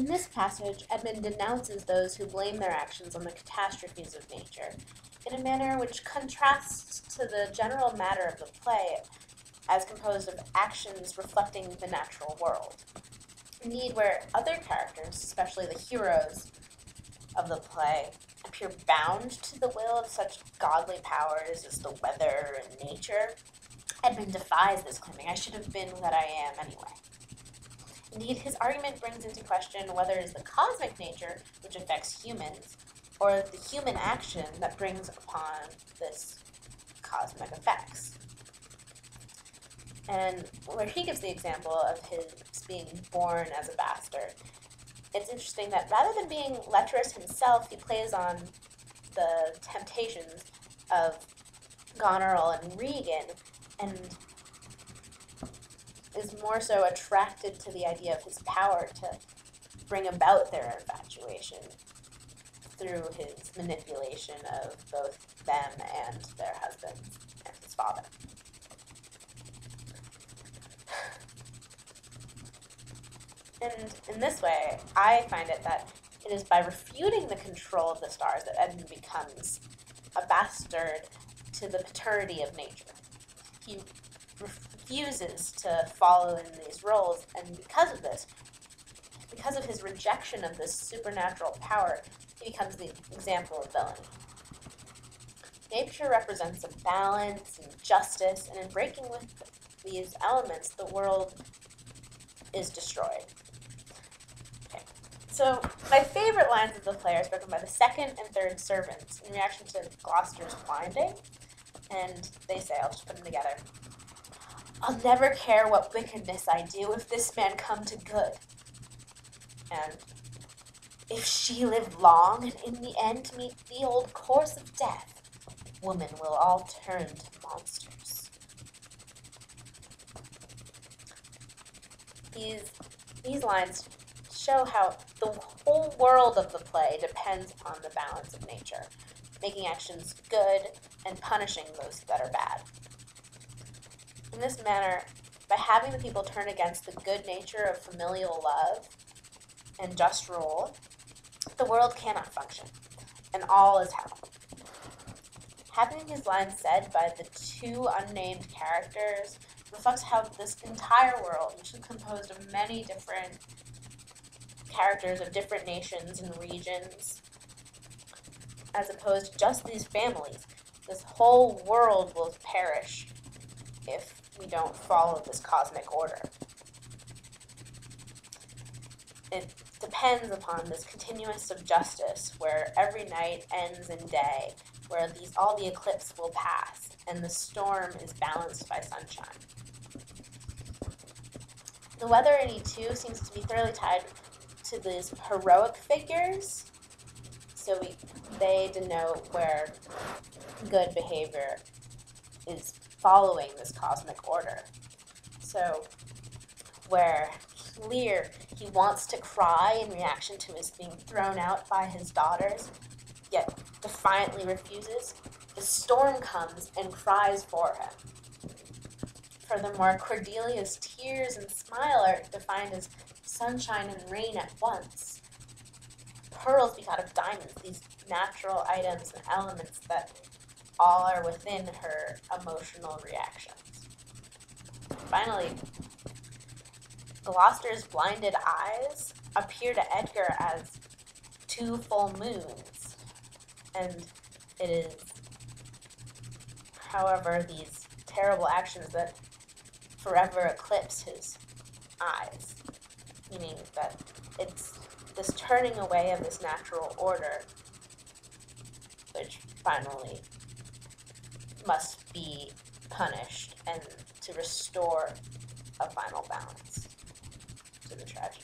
In this passage, Edmund denounces those who blame their actions on the catastrophes of nature, in a manner which contrasts to the general matter of the play as composed of actions reflecting the natural world. Indeed, where other characters, especially the heroes of the play, appear bound to the will of such godly powers as the weather and nature, Edmund defies this, claiming, "I should have been what I am anyway." Indeed, his argument brings into question whether it is the cosmic nature which affects humans, or the human action that brings upon this cosmic effects. And where he gives the example of his being born as a bastard, it's interesting that rather than being lecherous himself, he plays on the temptations of Goneril and Regan, and is more so attracted to the idea of his power to bring about their infatuation through his manipulation of both them and their husbands and his father. And in this way, I find it that it is by refuting the control of the stars that Edmund becomes a bastard to the paternity of nature. He refuses to follow in these roles, and because of this, because of his rejection of this supernatural power, he becomes the example of villainy. Nature represents a balance and justice, and in breaking with these elements, the world is destroyed. Okay. So, my favorite lines of the play are spoken by the second and third servants in reaction to Gloucester's blinding, and they say, I'll just put them together, "I'll never care what wickedness I do if this man come to good. And if she live long and in the end meet the old course of death, women will all turn to monsters." These lines show how the whole world of the play depends upon the balance of nature, making actions good and punishing those that are bad. In this manner, by having the people turn against the good nature of familial love and just rule, the world cannot function, and all is hell. Having these lines said by the two unnamed characters reflects how this entire world, which is composed of many different characters of different nations and regions, as opposed to just these families, this whole world will perish if we don't follow this cosmic order. It depends upon this continuous of justice, where every night ends in day, where all the eclipse will pass, and the storm is balanced by sunshine. The weather in E2 seems to be thoroughly tied to these heroic figures, so they denote where good behavior is following this cosmic order. So, where Lear, he wants to cry in reaction to his being thrown out by his daughters, yet defiantly refuses, the storm comes and cries for him. Furthermore, Cordelia's tears and smile are defined as sunshine and rain at once. Pearls begot of diamonds, these natural items and elements that all are within her emotional reactions. Finally, Gloucester's blinded eyes appear to Edgar as two full moons, and it is, however, these terrible actions that forever eclipse his eyes, meaning that it's this turning away of this natural order which finally must be punished and to restore a final balance to the tragedy.